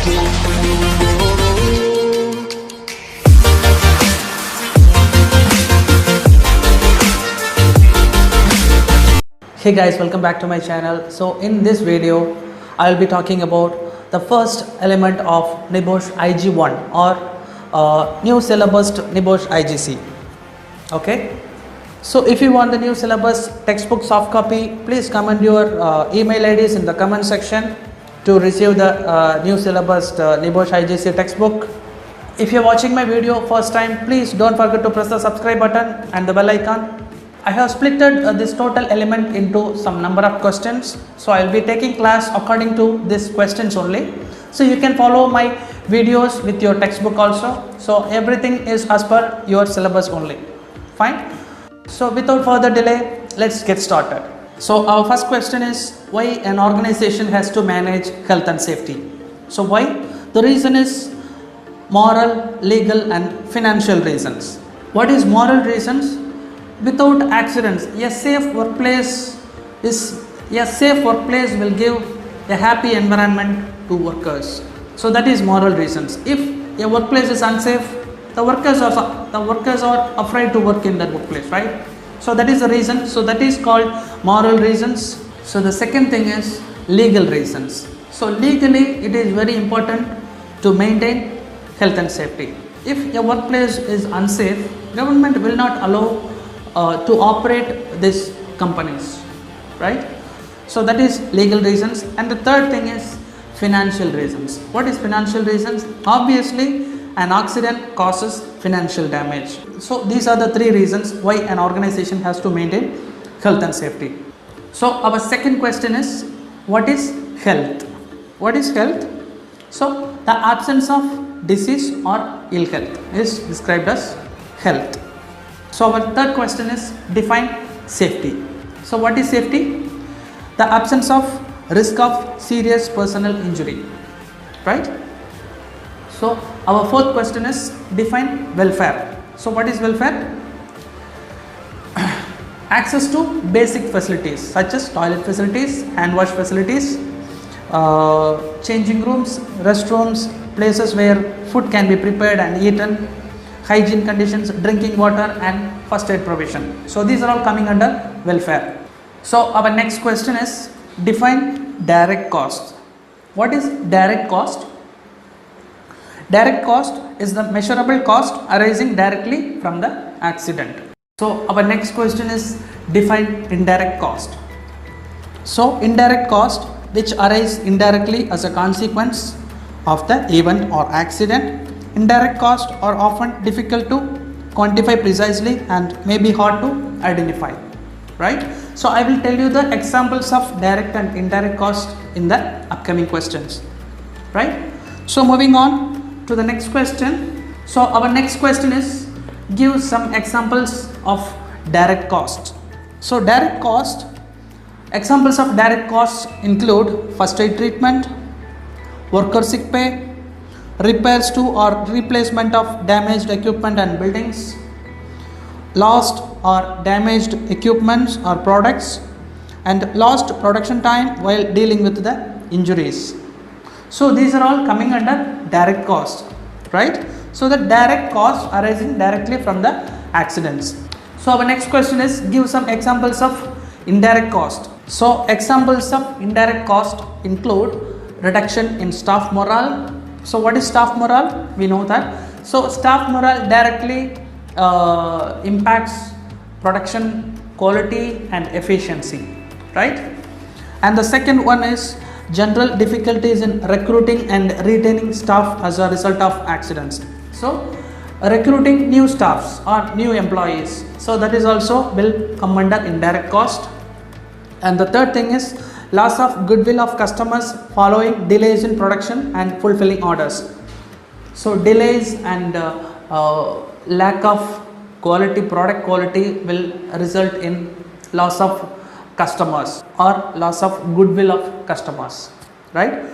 Hey guys, welcome back to my channel. So in this video I will be talking about the first element of Nebosh IG1 or new syllabus Nebosh IGC. Okay, so if you want the new syllabus textbook soft copy, please comment your email IDs in the comment section to receive the new syllabus Nebosh IGC textbook. If you are watching my video first time, please don't forget to press the subscribe button and the bell icon. I have split this total element into some number of questions, so I will be taking class according to these questions only. So you can follow my videos with your textbook also. So everything is as per your syllabus only. Fine. So without further delay, let's get started. So our first question is, why an organization has to manage health and safety? So why? The reason is moral, legal and financial reasons. What is moral reasons? Without accidents, a safe workplace will give a happy environment to workers. So that is moral reasons. If a workplace is unsafe, the workers are afraid to work in that workplace, right? So that is the reason. So that is called moral reasons. So the second thing is legal reasons. So legally it is very important to maintain health and safety. If a workplace is unsafe, government will not allow to operate these companies, right? So that is legal reasons. And the third thing is financial reasons. What is financial reasons? Obviously an accident causes financial damage. So these are the three reasons why an organization has to maintain health and safety. So our second question is, what is health? What is health? So the absence of disease or ill health is described as health. So our third question is, define safety. So what is safety? The absence of risk of serious personal injury, right? So our fourth question is, define welfare. So what is welfare? Access to basic facilities such as toilet facilities, hand wash facilities, changing rooms, restrooms, places where food can be prepared and eaten, hygiene conditions, drinking water and first aid provision. So these are all coming under welfare. So our next question is, define direct cost. What is direct cost? Direct cost is the measurable cost arising directly from the accident. So our next question is, define indirect cost. So indirect cost, which arise indirectly as a consequence of the event or accident. Indirect costs are often difficult to quantify precisely and may be hard to identify, right? So I will tell you the examples of direct and indirect cost in the upcoming questions, right? So moving on to the next question. So our next question is, give some examples of direct cost. So direct cost, examples of direct costs include first aid treatment, worker sick pay, repairs to or replacement of damaged equipment and buildings, lost or damaged equipments or products, and lost production time while dealing with the injuries. So these are all coming under direct cost, right? So the direct costs arising directly from the accidents. So our next question is, give some examples of indirect cost. So examples of indirect cost include reduction in staff morale. So what is staff morale? We know that. So staff morale directly impacts production quality and efficiency, right? And the second one is general difficulties in recruiting and retaining staff as a result of accidents. So recruiting new staffs or new employees, so that is also will come under indirect cost. And the third thing is loss of goodwill of customers following delays in production and fulfilling orders. So delays and lack of product quality will result in loss of customers or loss of goodwill of customers, right?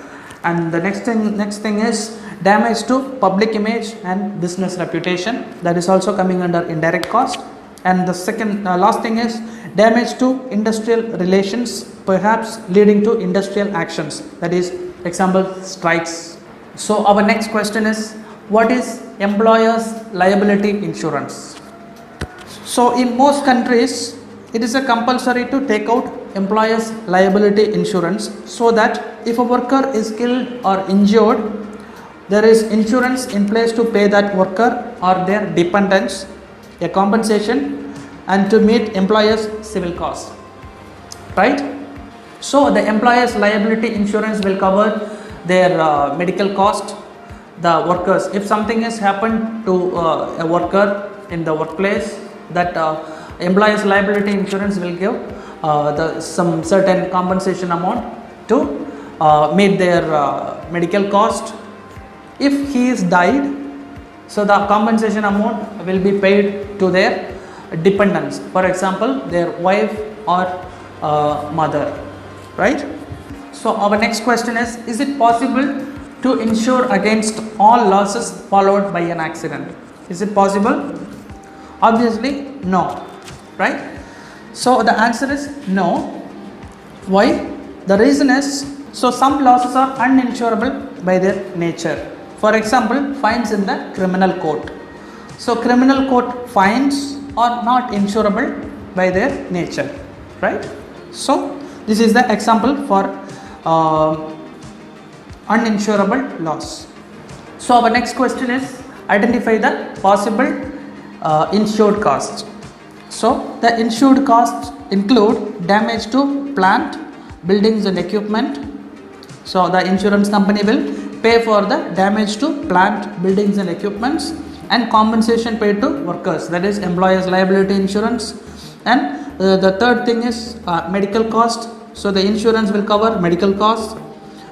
And the next thing is damage to public image and business reputation, that is also coming under indirect cost. And the second last thing is damage to industrial relations, perhaps leading to industrial actions, that is example strikes. So our next question is, what is employer's liability insurance? So in most countries, it is a compulsory to take out employer's liability insurance, so that if a worker is killed or injured, there is insurance in place to pay that worker or their dependents a compensation and to meet employer's civil costs, right? So the employer's liability insurance will cover their medical cost, the workers. If something has happened to a worker in the workplace, that employer's liability insurance will give some certain compensation amount to meet their medical cost. If he is died, so the compensation amount will be paid to their dependents, for example their wife or mother, right? So our next question is it possible to insure against all losses followed by an accident? Is it possible? Obviously no, right? So the answer is no. Why? The reason is, so some losses are uninsurable by their nature. For example, fines in the criminal code. So criminal code fines are not insurable by their nature, right? So this is the example for uninsurable loss. So our next question is, identify the possible insured costs. So the insured costs include damage to plant, buildings and equipment. So the insurance company will pay for the damage to plant, buildings and equipments, and compensation paid to workers, that is employer's liability insurance. And the third thing is medical cost. So the insurance will cover medical costs.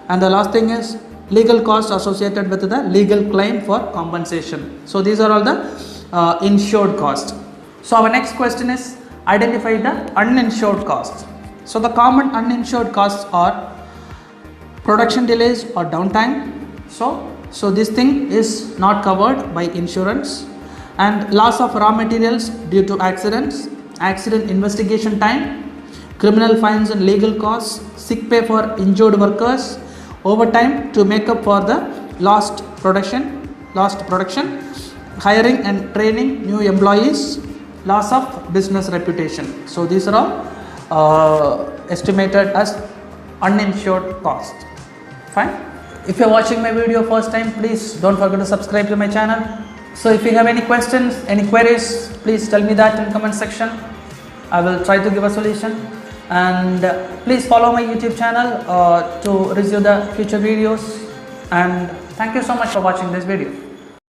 And the last thing is legal costs associated with the legal claim for compensation. So these are all the insured costs. So our next question is, identify the uninsured costs. So the common uninsured costs are production delays or downtime. So this thing is not covered by insurance. And loss of raw materials due to accidents, accident investigation time, criminal fines and legal costs, sick pay for injured workers, overtime to make up for the lost production, hiring and training new employees, loss of business reputation. So these are all estimated as uninsured costs. Fine. If you are watching my video first time, please don't forget to subscribe to my channel. So if you have any questions, any queries, please tell me that in comment section. I will try to give a solution. And please follow my YouTube channel to receive the future videos. And thank you so much for watching this video.